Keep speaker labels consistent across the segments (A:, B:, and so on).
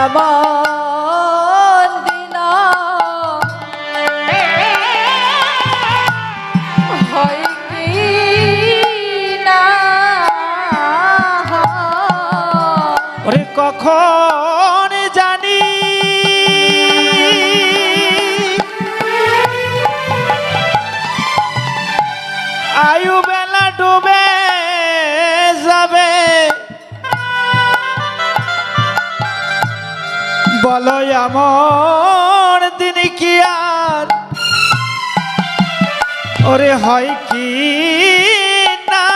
A: এমন দিন হয় কি না
B: ওরে কখন জানি আয়ু বেলা ডুবে যাবে বলো এমন দিন কি আর ওরে হয় কি না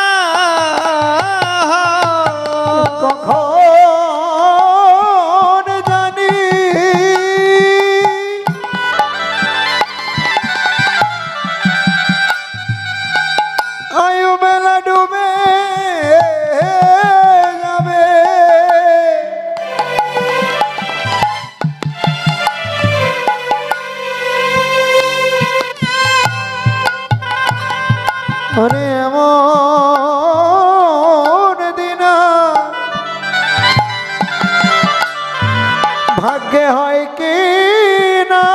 C: কখন জানি আয়ু বেলা ডুবে যাবে আরে এমন দিন ভাগ্যে হয় কি না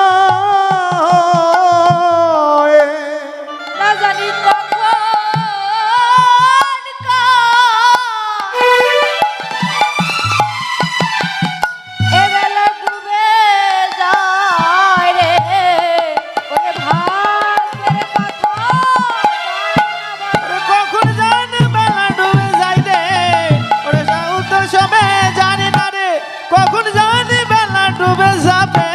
A: না জানি কখন এবেলা ডুবে যায় রে ওরে ভাগ্যের কথা
B: ওরে কখন জানি বেলা ডুবে যায় রে ওরে যাও তো সবে জানি না রে কখন জানি বেলা ডুবে যাবে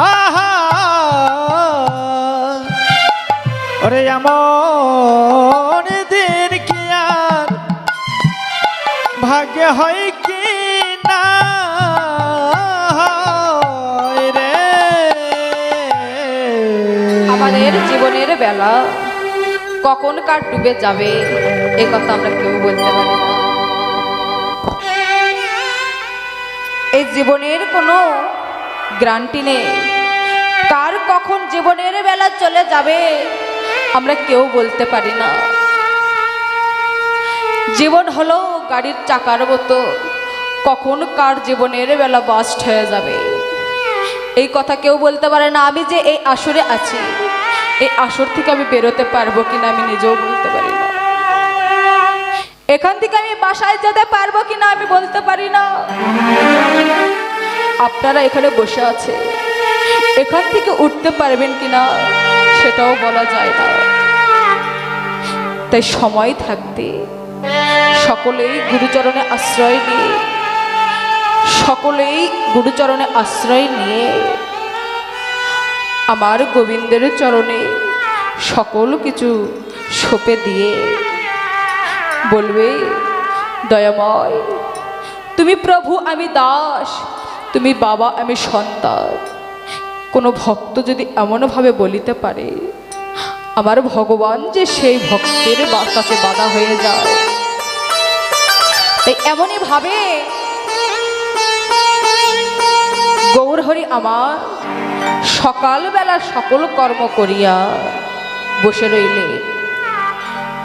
B: আহা ওরে এমন দিন কি আর ভাগ্যে হয় কি না হয় রে
A: আমাদের জীবনের বেলা কখন কার ডুবে যাবে এ কথা আমরা কেউ বলতে পারি না। এই জীবনের কোনো গ্যারান্টি নেই কার কখন জীবনের বেলা চলে যাবে আমরা কেউ বলতে পারি না। জীবন হলো গাড়ির চাকার মতো কখন কার জীবনের বেলা বাস্ট হয়ে যাবে এই কথা কেউ বলতে পারে না। আমি যে এই আসরে আছি এই আসর থেকে আমি বেরোতে পারবো কিনা আমি নিজেও বলতে পারি না। এখান থেকে আমি বাসায় যেতে পারবো কিনা আমি বলতে পারি না। আপনারা এখানে বসে আছে এখান থেকে উঠতে পারবেন কিনা সেটাও বলা যায় না। তাই সময় থাকতে সকলেই গুরুচরণে আশ্রয় নিয়ে সকলেই গুরুচরণে আশ্রয় নিয়ে আমার গোবিন্দের চরণে সকল কিছু সঁপে দিয়ে বলবে দয়াময় তুমি প্রভু আমি দাস তুমি বাবা আমি সন্তান। কোনো ভক্ত যদি এমনভাবে বলিতে পারে আমার ভগবান যে সেই ভক্তের কাছে বাধা হয়ে যায়। তাই এমনই ভাবে গৌরহরি আমার সকালবেলা সকল কর্ম করিয়া বসে রইলেন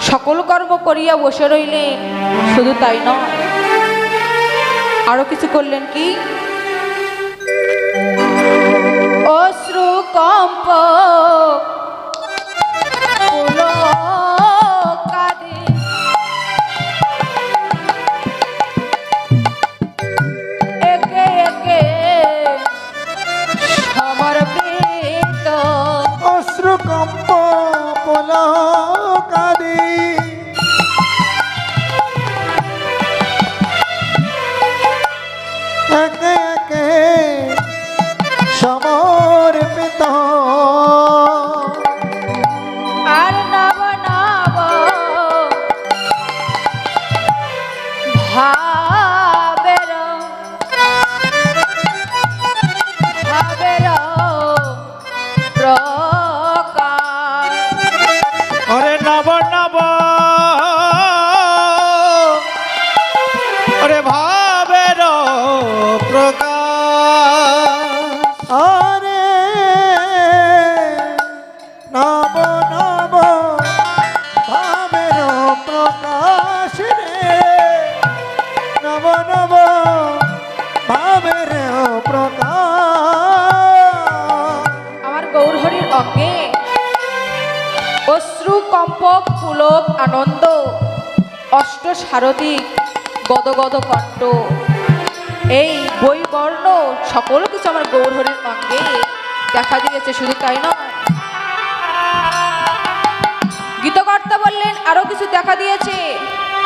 A: সকল কর্ম করিয়া বসে রইলেন। শুধু তাই নয় আরো কিছু করলেন কি অশ্রু কম্প পুলকাদি একে একে সমর্পিত
C: অশ্রু কম্প পুলকাদি একে একে সমর্পিত
A: অঙ্গে অশ্রু কম্পক পুলক আনন্দ অষ্ট সারথিক গদগদ কণ্ঠ এই বৈবর্ণ সকল কিছু আমার গৌরহরির অঙ্গে দেখা দিয়েছে। শুধু তাই নয়, গীতকর্তা বললেন আরো কিছু দেখা দিয়েছে।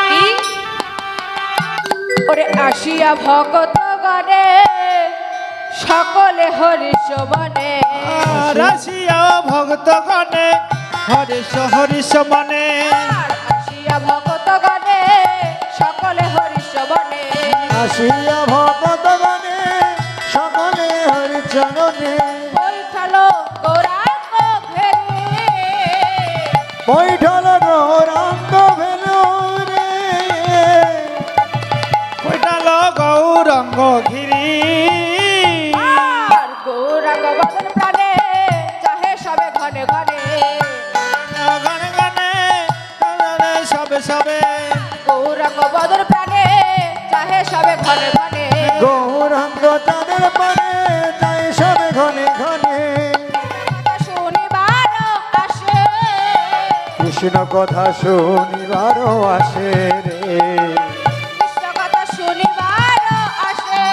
A: কি? ওরে আসিয়া ভকত গণে সকলে হরিষ মনে,
B: রাশিয়া ভক্ত গণে হরিষ হরিষ মনে,
A: আসিয়া ভকত গণে সকলে হরিষ মনে,
C: আসিয়া ভগতগণে সকলে হরিচরণে,
A: বৈঠালো গৌরাঙ্গ ঘেরে,
C: বৈঠল গৌরাঙ্গ ভেলুরে,
B: কইটাল গৌরঙ্গ ঘিরি,
A: আর গৌরাঙ্গ বদন প্রাণে চাহে সবে ঘনে ঘনে,
B: গণে গণে গণে সবে সবে,
A: গৌরাঙ্গ বদন প্রাণে চাহে সবে ঘনে ঘনে,
C: গৌরাঙ্গ তাদের পানে তাই সবে ঘনে ঘনে,
A: শুনিবার আসে,
C: কৃষ্ণ কথা শুনিবারও আসে রে,
A: কৃষ্ণ কথা শুনিবার আসে,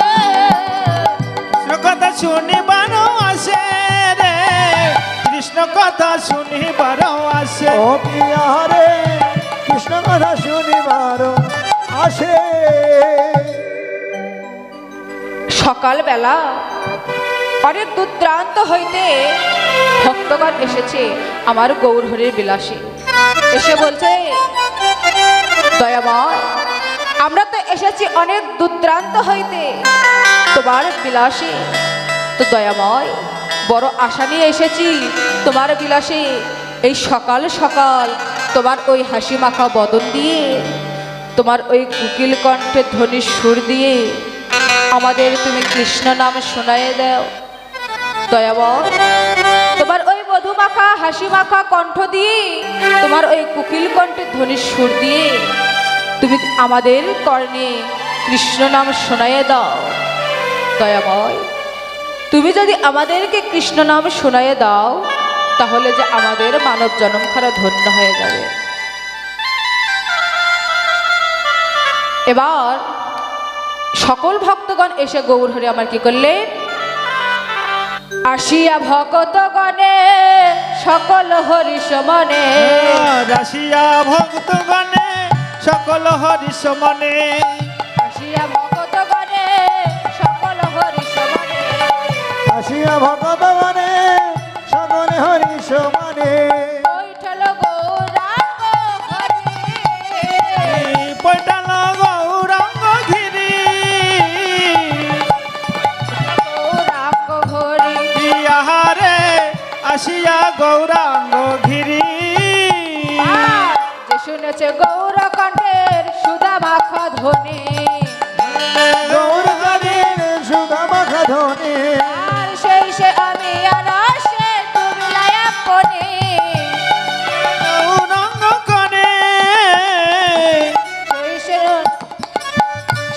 B: কৃষ্ণ কথা শুনিবারও আসে রে, কৃষ্ণ কথা শুনিবারও আসে,
C: ও পিয়া রে কৃষ্ণ কথা শুনিবারও আসে।
A: সকালবেলা অনেক দূরান্ত হইতে ভক্তগণ এসেছে আমার গৌরহরির বিলাসে, এসে বলছে দয়াময় আমরা তো এসেছি অনেক দূরান্ত হইতে তোমার বিলাসে, তো দয়াময় বড় আশা নিয়ে এসেছি তোমার বিলাসে, এই সকাল সকাল তোমার ওই হাসি মাখা বদন দিয়ে, তোমার ওই কুকিল কণ্ঠে ধ্বনির সুর দিয়ে আমাদের তুমি কৃষ্ণ নাম শোনায়ে দাও। দয়াময় তোমার ওই মধু মাখা হাসি মাখা কণ্ঠ দিয়ে, তোমার ওই কুকিল কণ্ঠে ধ্বনির সুর দিয়ে তুমি আমাদের কর্ণে কৃষ্ণ নাম শোনায়ে দাও। দয়াময় তুমি যদি আমাদেরকে কৃষ্ণ নাম শোনায়ে দাও তাহলে যে আমাদের মানব জন্ম খারা ধন্য হয়ে যাবে। এবার সকল ভক্তগণ এসে গৌরহরি আমার কি করলেন, আসিয়া ভক্তগণে সকল হরিষ মনে,
B: রাশিয়া ভক্ত গণে সকল হরিষ মনে,
A: আসিয়া ভক্তগণে সকল হরিষ মনে,
C: আসিয়া ভগতগণে সকলে হরিষ মনে,
A: বৈঠল গৌরাঙ্গ হরি,
B: পৈটাল গৌরাঙ্গ ঘিরি,
A: গৌরাঙ্গ হরি,
B: ইহারে আসিয়া গৌরাঙ্গ ঘিরি,
A: আর যে শুনেছে গৌর কণ্ঠের সুধা মাখা ধ্বনি,
C: গৌর গণের সুধা মাখা ধ্বনি,
A: আর সেই সে আমি আনাসে তুমি লায়াক কোনে,
B: গৌরাঙ্গ গণে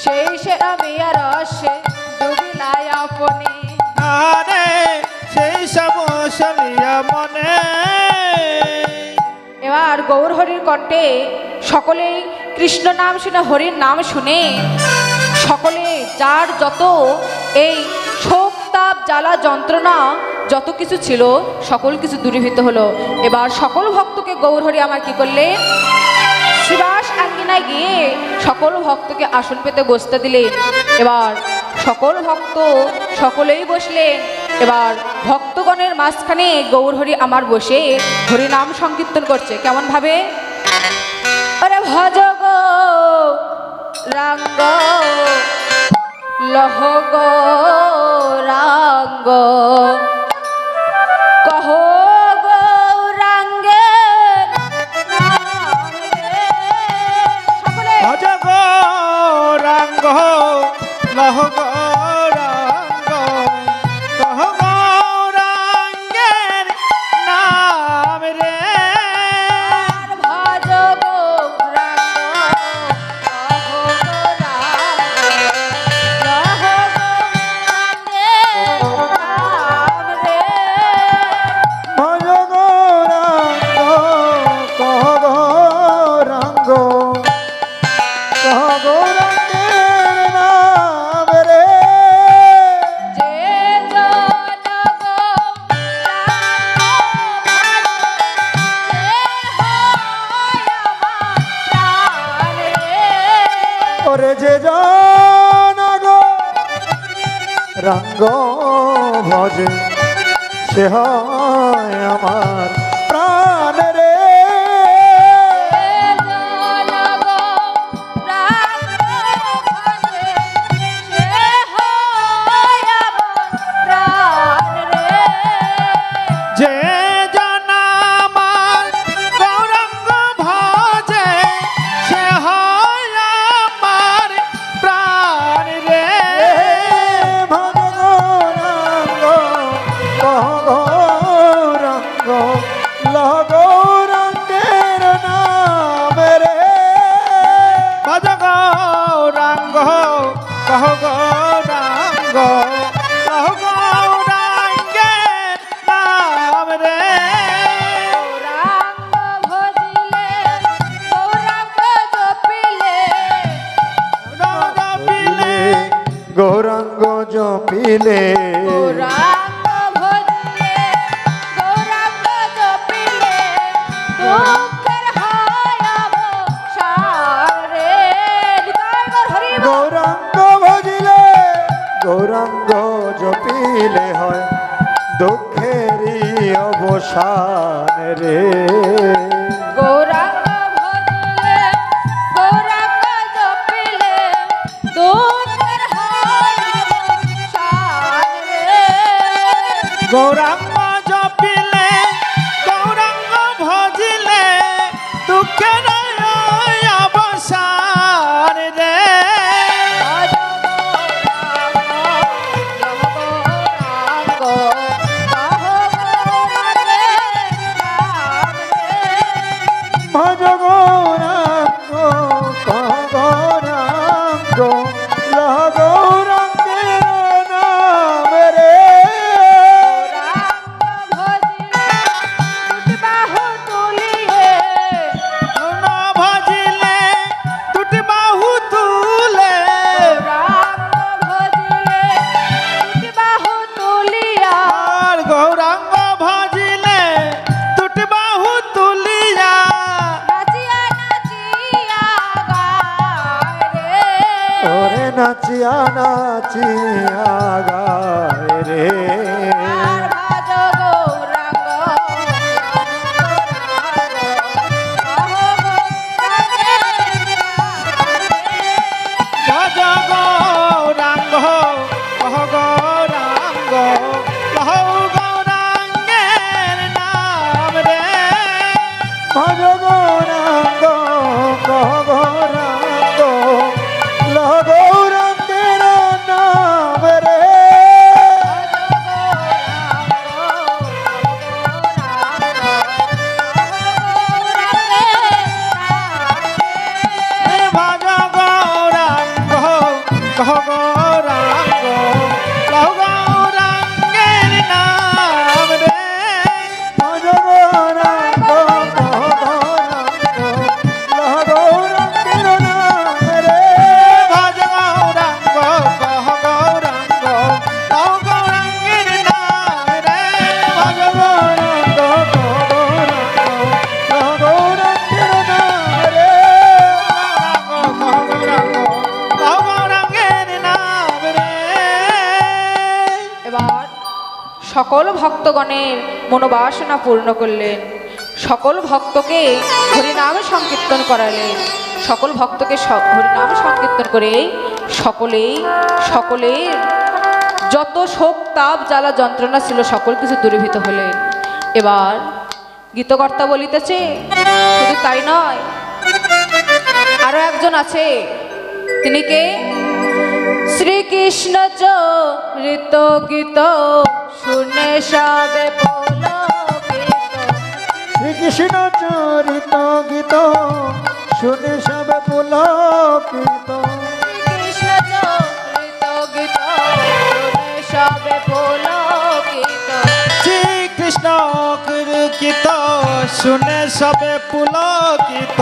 A: সেই সে আমি আনাসে তুমি লায়াক কোনে।
B: আরে সেই সব চলিয়া মনে,
A: এবার গৌর হরির কণ্ঠে সকলেই কৃষ্ণ নাম শুনে হরির নাম শুনে সকলে যার যত এই শোক তাপ জ্বালা যন্ত্রণা যত কিছু ছিল সকল কিছু দূরীভূত হলো। এবার সকল ভক্তকে গৌরহরি আমার কি করলে শ্রীবাস আঙ্গিনায় গিয়ে সকল ভক্তকে আসন পেতে বসতে দিলেন। এবার সকল ভক্ত সকলেই বসলেন। এবার ভক্তগণের মাঝখানে গৌরহরি আমার বসে হরি নাম সংকীর্তন করছে। কেমন ভাবে? আরে ভজ গো রাঙ্গ লহ গো রাঙ্গ কহ গৌরাঙ্গে সকলে
B: ভজ গৌরাঙ্গ লহ গৌরাঙ্গ কহ গৌরাঙ্গের নাম রে,
A: ভজ গৌরাঙ্গ কহ গৌরাঙ্গ লহ গৌরাঙ্গে নাম
C: রঙ্গ ভজে সে হয় আমার প্রাণ রে।
B: যে জন আমার গৌরাঙ্গ ভজে সে হয় আমার প্রাণ রে।
C: ভজ গৌরাঙ্গ কহ গৌরাঙ্গ লহ গৌরাঙ্গের নাম রে।
B: ভজ গৌরাঙ্গ কহ গৌরাঙ্গ কহ গৌরাঙ্গের নাম রে।
C: গৌরাঙ্গ জপিলে গৌরাঙ্গ ভজিলে গৌরাঙ্গ জপিলে হয় দুঃখেরই অবসান রে।
B: গৌরাঙ্গ জপিলে গৌরাঙ্গ ভজিলে দুঃখের অবসান রে।
C: ভজ গৌরাঙ্গ কহ গৌরাঙ্গ লহ গৌরাঙ্গের নাম রে।
B: ভজিলে দুটি বাহু তুলে আর গৌরাঙ্গ ভজিলে দুটি বাহু তুলিয়া
C: ওরে নাচিয়া নাচিয়া গায় রে।
B: ভজ গৌরাঙ্গ কহ গৌরাঙ্গ কহ গৌরাঙ্গের নাম রে।
C: ভজ গৌরাঙ্গ কহ গৌরাঙ্গ লহ গৌরাঙ্গের নাম রে।
B: ভজ গৌরাঙ্গ কহ গৌরাঙ্গ কহ গৌরাঙ্গের নাম রে।
C: ভজ গৌরাঙ্গ কহ গৌরাঙ্গ লহ গৌরাঙ্গের নাম রে।
B: ভজ গৌরাঙ্গ কহ গৌরাঙ্গ কহ গৌরাঙ্গের নাম রে। ভজ
C: গৌরাঙ্গ কহ গৌরাঙ্গ লহ গৌরাঙ্গের নাম রে।
A: এবার সকল ভক্তগণের মনোবাসনা পূর্ণ করলেন, সকল ভক্তকে হরিনাম সংকীর্তন করালেন, সকল ভক্তকে হরিনাম সংকীর্তন করে সকলের যত শোক তাপ জ্বালা যন্ত্রণা ছিল সকল কিছু দূরীভূত হলেন। এবার গীতকর্তা বলিতেছে শুধু তাই নয়, আরো একজন আছে, তিনি কে? শ্রীকৃষ্ণ চরিত গীত শুনে সবে পুলকিত।
C: শ্রীকৃষ্ণ চরিত গীত শুনে সবে পুলকিত।
A: শ্রীকৃষ্ণ চরিত গীত শুনে সবে পুলকিত।
B: শ্রীকৃষ্ণ কীর্তিত শুনে সবে পুলকিত।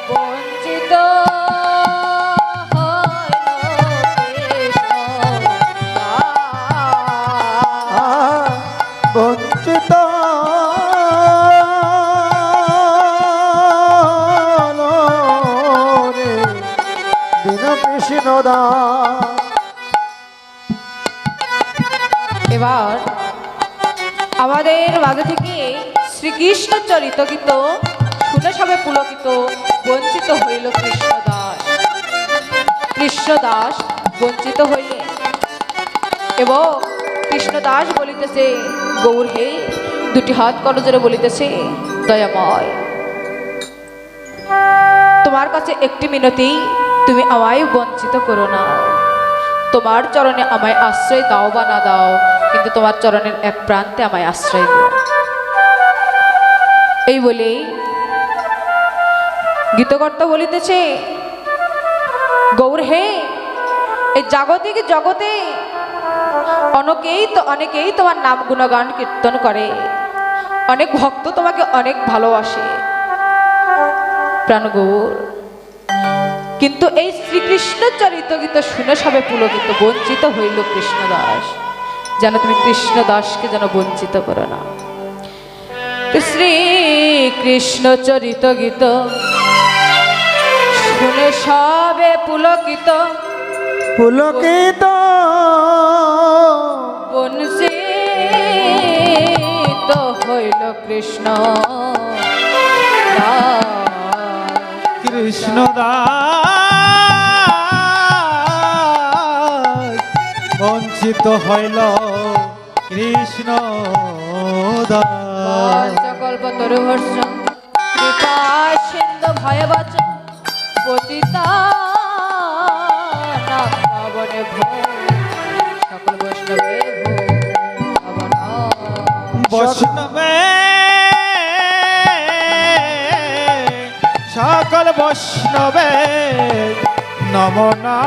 A: বঞ্চিত
C: বঞ্চিত রে দীন কৃষ্ণ দাস।
A: এবার আমাদের মাঝে থেকে শ্রীকৃষ্ণ চরিত গীত শুনে সবে পুলকিত বঞ্চিত হইল কৃষ্ণদাস। কৃষ্ণদাস বঞ্চিত হইলে এবং কৃষ্ণদাস বলিতেছে, গৌর হে, দুটি হাত করজোরে বলিতেছে, দয়াময়, তোমার কাছে একটি মিনতি, তুমি আমায় বঞ্চিত করো না। তোমার চরণে আমায় আশ্রয় দাও বা না দাও, কিন্তু তোমার চরণের এক প্রান্তে আমায় আশ্রয় দিও। এই বলেই গীতকর্তা বলিতেছে, গৌর হে, এই জাগতিক জগতে অনেকেই তোমার নাম গুণগান কীর্তন করে, অনেক ভক্ত তোমাকে অনেক ভালোবাসে প্রাণগৌর, কিন্তু এই শ্রীকৃষ্ণ চরিত গীত শুনে সবে পুলকিত বঞ্চিত হইল কৃষ্ণদাস। যেন তুমি কৃষ্ণদাসকে যেন বঞ্চিত করো না। শ্রীকৃষ্ণ চরিত গীত শুনে সবে পুলকিত
C: পুলকিত
A: বঞ্চিত হইল কৃষ্ণ
B: কৃষ্ণদাস বঞ্চিত হইল কৃষ্ণ
A: কল্পতরুহর্ষ কৃপা সিন্ধু ভয়বচ পতিতা পাবনে সকল বৈষ্ণবে
B: বৈষ্ণবে সকল বৈষ্ণবে নমনা